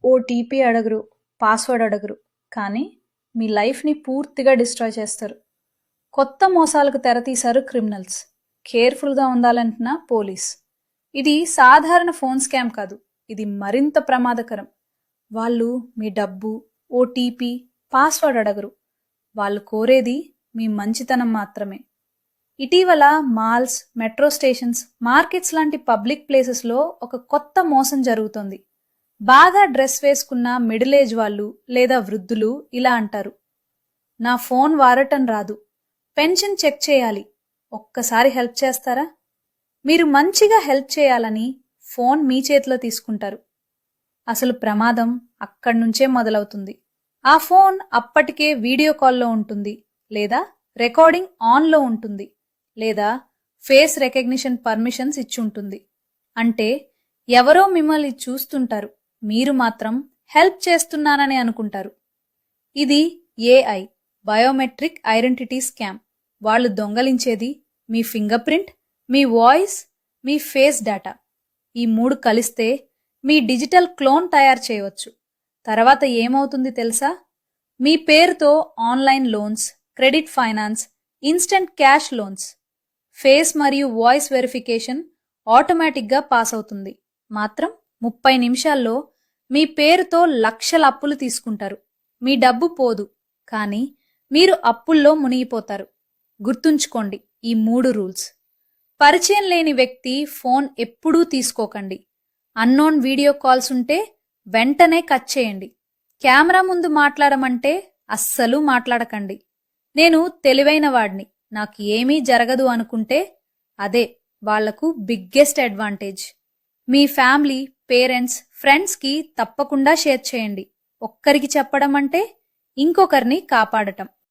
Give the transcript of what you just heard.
OTP అడగరు, password అడగరు. కానీ మీ లైఫ్‌ని పూర్తిగా డిస్ట్రాయ్ చేస్తారు. కొత్త మోసాలకు తెరతీశారు క్రిమినల్స్. కేర్‌ఫుల్‌గా ఉండాలంటున్న పోలీస్. ఇది సాధారణ ఫోన్ స్కామ్ కాదు. ఇది మరింత ప్రమాదకరం. వాళ్ళు మీ డబ్బు, ఓటీపీ, పాస్వర్డ్ అడగరు. వాళ్ళు కోరేది మీ మంచితనం మాత్రమే. ఇటీవల మాల్స్, మెట్రో స్టేషన్స్, మార్కెట్స్ లాంటి పబ్లిక్ ప్లేసెస్‌లో ఒక కొత్త మోసం జరుగుతోంది. బాగా డ్రెస్ వేసుకున్న మిడిల్ ఏజ్ వాళ్ళు లేదా వృద్ధులు ఇలా అంటారు: నా ఫోన్ వాడటం రాదు, పెన్షన్ చెక్ చేయాలి, ఒక్కసారి హెల్ప్ చేస్తారా? మీరు మంచిగా హెల్ప్ చేయాలని ఫోన్ మీ చేతిలో తీసుకుంటారు. అసలు ప్రమాదం అక్కడ్నుంచే మొదలవుతుంది. ఆ ఫోన్ అప్పటికే వీడియో కాల్లో ఉంటుంది, లేదా రికార్డింగ్ ఆన్లో ఉంటుంది, లేదా ఫేస్ రికగ్నిషన్ పర్మిషన్స్ ఇచ్చుంటుంది. అంటే ఎవరో మిమ్మల్ని చూస్తుంటారు, మీరు మాత్రం హెల్ప్ చేస్తున్నానని అనుకుంటారు. ఇది ఏఐ, బయోమెట్రిక్ ఐడెంటిటీ స్కామ్. వాళ్ళు దొంగలించేది మీ ఫింగర్ ప్రింట్, మీ వాయిస్, మీ ఫేస్ డేటా. ఈ మూడు కలిస్తే మీ డిజిటల్ క్లోన్ తయారు చేయవచ్చు. తర్వాత ఏమవుతుంది తెలుసా? మీ పేరుతో online loans, credit finance, instant cash loans, face మరియు వాయిస్ వెరిఫికేషన్ ఆటోమేటిక్గా పాస్ అవుతుంది. మాత్రం 30 నిమిషాల్లో మీ పేరుతో లక్షల అప్పులు తీసుకుంటారు. మీ డబ్బు పోదు, కానీ మీరు అప్పుల్లో మునిగిపోతారు. గుర్తుంచుకోండి ఈ 3 రూల్స్. పరిచయం లేని వ్యక్తి ఫోన్ ఎప్పుడూ తీసుకోకండి. అన్నోన్ వీడియో కాల్స్ ఉంటే వెంటనే కట్ చేయండి. కెమెరా ముందు మాట్లాడమంటే అస్సలు మాట్లాడకండి. నేను తెలివైన వాడిని, నాకు ఏమీ జరగదు అనుకుంటే అదే వాళ్లకు బిగ్గెస్ట్ అడ్వాంటేజ్. మీ ఫ్యామిలీ, పేరెంట్స్, ఫ్రెండ్స్కి తప్పకుండా షేర్ చేయండి. ఒక్కరికి చెప్పడం అంటే ఇంకొకరిని కాపాడటం.